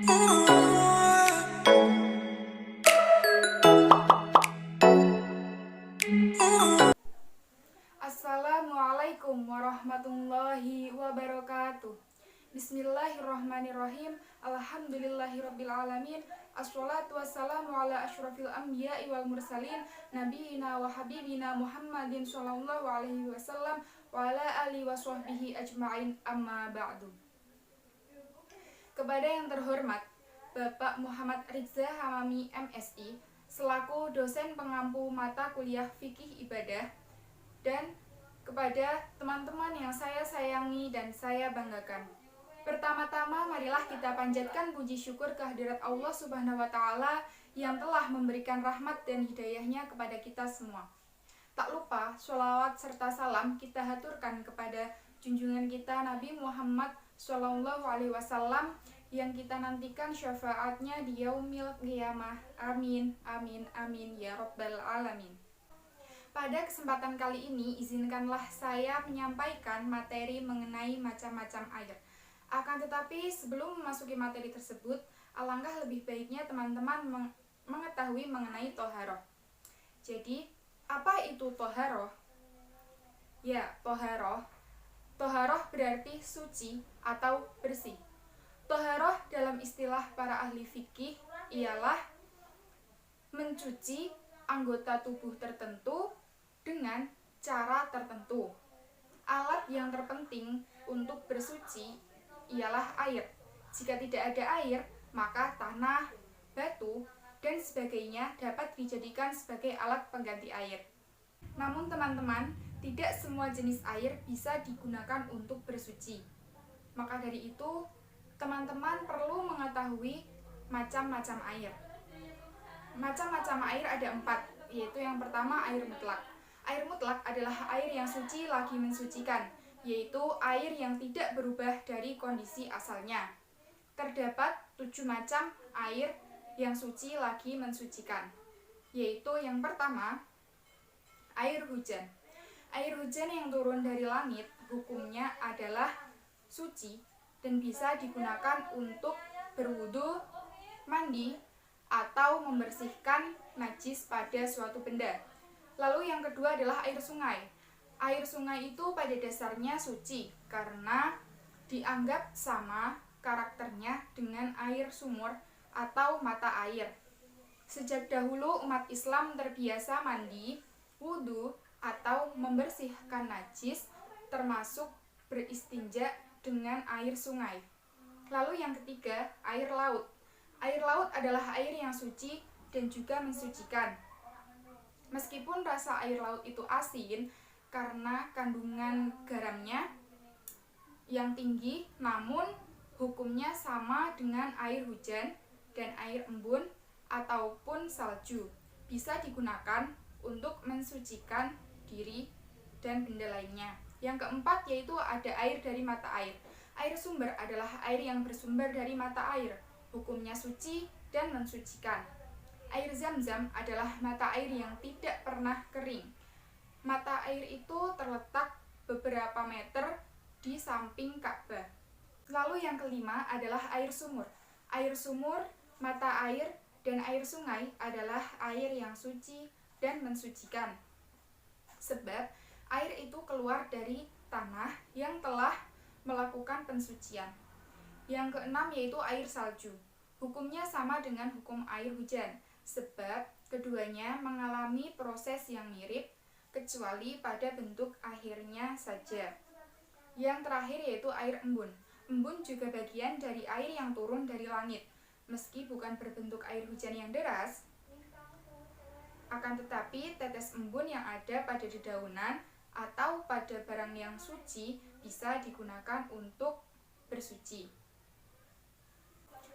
Assalamualaikum warahmatullahi wabarakatuh. Bismillahirrahmanirrahim. Alhamdulillahirrabbilalamin. Assalatu wassalamu ala asyrafil anbiya'i wal mursalin nabiyina wa habibina Muhammadin sallallahu alaihi wasallam wa ala alihi wa sahbihi ajma'in, amma ba'du. Kepada yang terhormat Bapak Muhammad Ridza Hamami MSI selaku dosen pengampu mata kuliah fikih ibadah, dan kepada teman-teman yang saya sayangi dan saya banggakan. Pertama-tama marilah kita panjatkan puji syukur kehadirat Allah Subhanahu wa Ta'ala yang telah memberikan rahmat dan hidayahnya kepada kita semua. Tak lupa sholawat serta salam kita haturkan kepada junjungan kita Nabi Muhammad SAW yang kita nantikan syafaatnya di yaumil qiyamah. Amin, amin, amin ya rabbal alamin. Pada kesempatan kali ini, izinkanlah saya menyampaikan materi mengenai macam-macam air. Akan tetapi, sebelum memasuki materi tersebut, alangkah lebih baiknya teman-teman mengetahui mengenai toharoh. Jadi, apa itu toharoh? Ya, toharoh berarti suci atau bersih. Toharoh dalam istilah para ahli fikih ialah mencuci anggota tubuh tertentu dengan cara tertentu. Alat yang terpenting untuk bersuci ialah air. Jika tidak ada air, maka tanah, batu, dan sebagainya dapat dijadikan sebagai alat pengganti air. Namun teman-teman, tidak semua jenis air bisa digunakan untuk bersuci. Maka dari itu, teman-teman perlu mengetahui macam-macam air. Macam-macam air ada 4, yaitu yang pertama air mutlak. Air mutlak adalah air yang suci lagi mensucikan, yaitu air yang tidak berubah dari kondisi asalnya. Terdapat 7 macam air yang suci lagi mensucikan, yaitu yang pertama, air hujan. Air hujan yang turun dari langit hukumnya adalah suci dan bisa digunakan untuk berwudu, mandi, atau membersihkan najis pada suatu benda. Lalu yang kedua adalah air sungai. Air sungai itu pada dasarnya suci karena dianggap sama karakternya dengan air sumur atau mata air. Sejak dahulu umat Islam terbiasa mandi, wudu, atau membersihkan najis, termasuk beristinja dengan air sungai. Lalu yang ketiga, air laut. Air laut adalah air yang suci dan juga mensucikan. Meskipun rasa air laut itu asin karena kandungan garamnya yang tinggi, namun hukumnya sama dengan air hujan dan air embun ataupun salju. Bisa digunakan untuk mensucikan diri dan benda lainnya. Yang keempat yaitu ada air dari mata air. Air sumber adalah air yang bersumber dari mata air. Hukumnya suci dan mensucikan. Air Zam-Zam adalah mata air yang tidak pernah kering. Mata air itu terletak beberapa meter di samping Ka'bah. Lalu yang kelima adalah air sumur. Air sumur, mata air, dan air sungai adalah air yang suci dan mensucikan. Sebab air itu keluar dari tanah yang telah melakukan pensucian. Yang keenam yaitu air salju. Hukumnya sama dengan hukum air hujan, sebab keduanya mengalami proses yang mirip, kecuali pada bentuk akhirnya saja. Yang terakhir yaitu air embun. Embun juga bagian dari air yang turun dari langit. Meski bukan berbentuk air hujan yang deras, akan tetapi tetes embun yang ada pada dedaunan atau pada barang yang suci bisa digunakan untuk bersuci.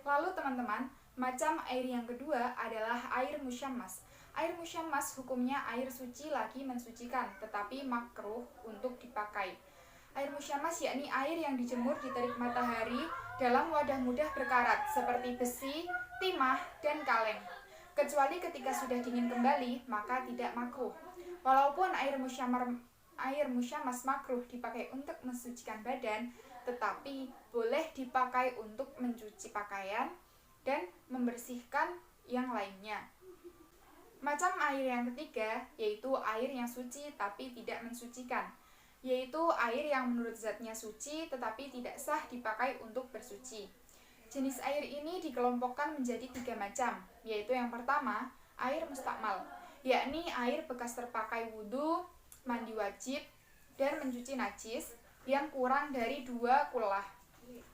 Lalu teman-teman, macam air yang kedua adalah air musyammas. Air musyammas hukumnya air suci lagi mensucikan, tetapi makruh untuk dipakai. Air musyammas yakni air yang dijemur di terik matahari dalam wadah mudah berkarat seperti besi, timah, dan kaleng. Kecuali ketika sudah dingin kembali, maka tidak makruh. Walaupun air musyammas makruh dipakai untuk mensucikan badan, tetapi boleh dipakai untuk mencuci pakaian, dan membersihkan yang lainnya. Macam air yang ketiga yaitu air yang suci tapi tidak mensucikan, yaitu air yang menurut zatnya suci tetapi tidak sah dipakai untuk bersuci. Jenis air ini dikelompokkan menjadi 3 macam, yaitu yang pertama, air mustakmal, yakni air bekas terpakai wudhu, mandi wajib, dan mencuci najis yang kurang dari 2 kulah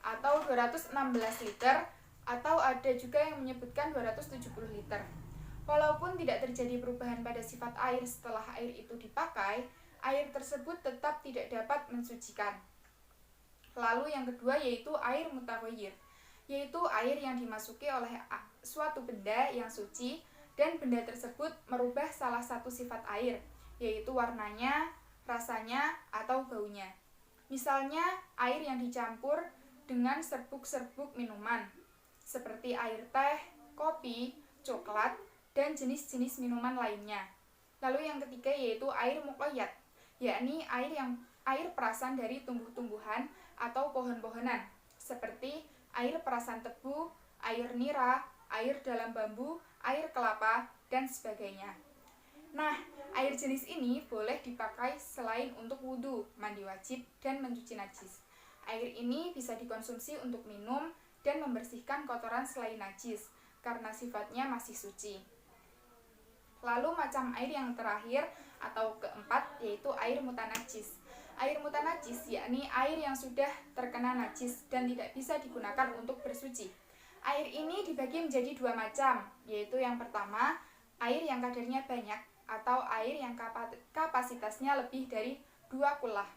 atau 216 liter, atau ada juga yang menyebutkan 270 liter. Walaupun tidak terjadi perubahan pada sifat air setelah air itu dipakai, air tersebut tetap tidak dapat mensucikan. Lalu yang kedua yaitu air mutaghayyir, yaitu air yang dimasuki oleh suatu benda yang suci dan benda tersebut merubah salah satu sifat air, yaitu warnanya, rasanya, atau baunya. Misalnya air yang dicampur dengan serbuk-serbuk minuman, seperti air teh, kopi, coklat, dan jenis-jenis minuman lainnya. Lalu yang ketiga yaitu air muqayyad, yakni air perasan dari tumbuh-tumbuhan atau pohon-pohonan, seperti air perasan tebu, air nira, air dalam bambu, air kelapa, dan sebagainya. Nah, air jenis ini boleh dipakai selain untuk wudhu, mandi wajib, dan mencuci najis. Air ini bisa dikonsumsi untuk minum dan membersihkan kotoran selain najis, karena sifatnya masih suci. Lalu macam air yang terakhir atau keempat yaitu air mutanajis. Air mutanajis yakni air yang sudah terkena najis dan tidak bisa digunakan untuk bersuci. Air ini dibagi menjadi 2 macam, yaitu yang pertama, air yang kadarnya banyak atau air yang kapasitasnya lebih dari 2 kulah.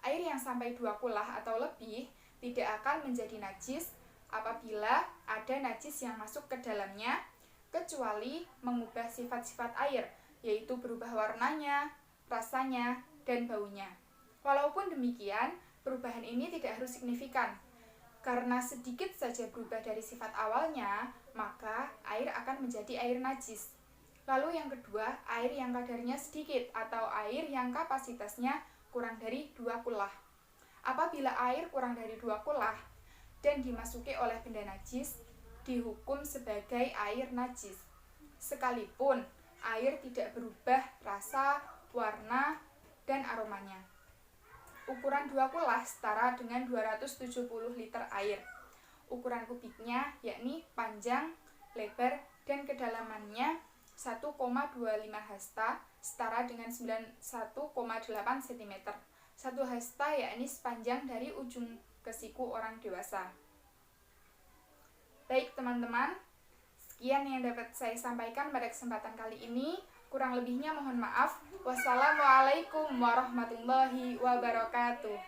Air yang sampai 2 kulah atau lebih tidak akan menjadi najis apabila ada najis yang masuk ke dalamnya, kecuali mengubah sifat-sifat air, yaitu berubah warnanya, rasanya, dan baunya. Walaupun demikian, perubahan ini tidak harus signifikan. Karena sedikit saja berubah dari sifat awalnya, maka air akan menjadi air najis. Lalu yang kedua, air yang kadarnya sedikit atau air yang kapasitasnya kurang dari 2 kulah. Apabila air kurang dari 2 kulah dan dimasuki oleh benda najis, dihukum sebagai air najis, sekalipun air tidak berubah rasa, warna, dan aromanya. Ukuran 2 kulah setara dengan 270 liter air. Ukuran kubiknya yakni panjang, lebar, dan kedalamannya 1,25 hasta setara dengan 91,8 cm. 1 hasta yakni sepanjang dari ujung ke siku orang dewasa. Baik teman-teman, sekian yang dapat saya sampaikan pada kesempatan kali ini. Kurang lebihnya mohon maaf. Wassalamualaikum warahmatullahi wabarakatuh.